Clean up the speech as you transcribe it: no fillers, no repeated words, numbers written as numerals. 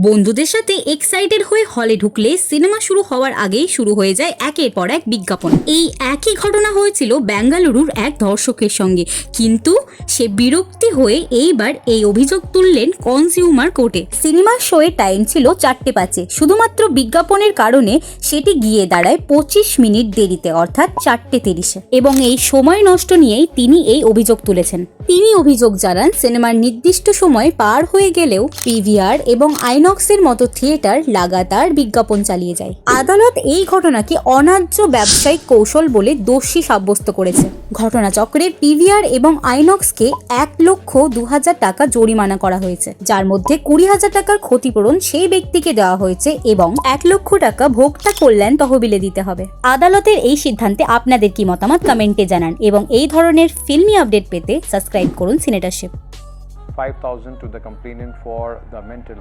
বন্ধুদের সাথে এক্সাইটেড হয়ে হলে ঢুকলে সিনেমা শুরু হওয়ার আগেই শুরু হয়ে যায় একের পর এক বিজ্ঞাপন। এই একই ঘটনা হয়েছিল বেঙ্গালুরুর এক দর্শকের সঙ্গে, কিন্তু সে বিরক্তি হয়ে এইবার এই অভিযোগ তুললেন কনজিউমার কোর্টে। সিনেমার শোয়ের টাইম ছিল 4:05, শুধুমাত্র বিজ্ঞাপনের কারণে সেটি গিয়ে দাঁড়ায় 25 মিনিট দেরিতে, অর্থাৎ 4:30। এবং এই সময় নষ্ট নিয়েই তিনি এই অভিযোগ তুলেছেন। তিনি অভিযোগ জানান, সিনেমার নির্দিষ্ট সময় পার হয়ে গেলেও পিভিআর এবং আইনক্সের মতো থিয়েটার লাগাতার বিজ্ঞাপন চালিয়ে যায়। আদালত এই ঘটনাকে অন্যায্য ব্যবসায়িক কৌশল বলে দোষী সাব্যস্ত করেছে। ঘটনাচক্রে পিভিআর এবং আইনক্সকে 1,02,000 টাকা জরিমানা করা হয়েছে, যার মধ্যে 20,000 টাকার ক্ষতিপূরণ সেই ব্যক্তিকে দেওয়া হয়েছে এবং 1 লক্ষ টাকা ভোক্তা কল্যাণ তহবিলে দিতে হবে। আদালতের এই সিদ্ধান্তে আপনাদের কি মতামত কমেন্টে জানান এবং এই ধরনের ফিল্মি আপডেট পেতে সাবস্ক্রাইব করুন সিনেটারশিপ। 5,000 to the complainant for the mental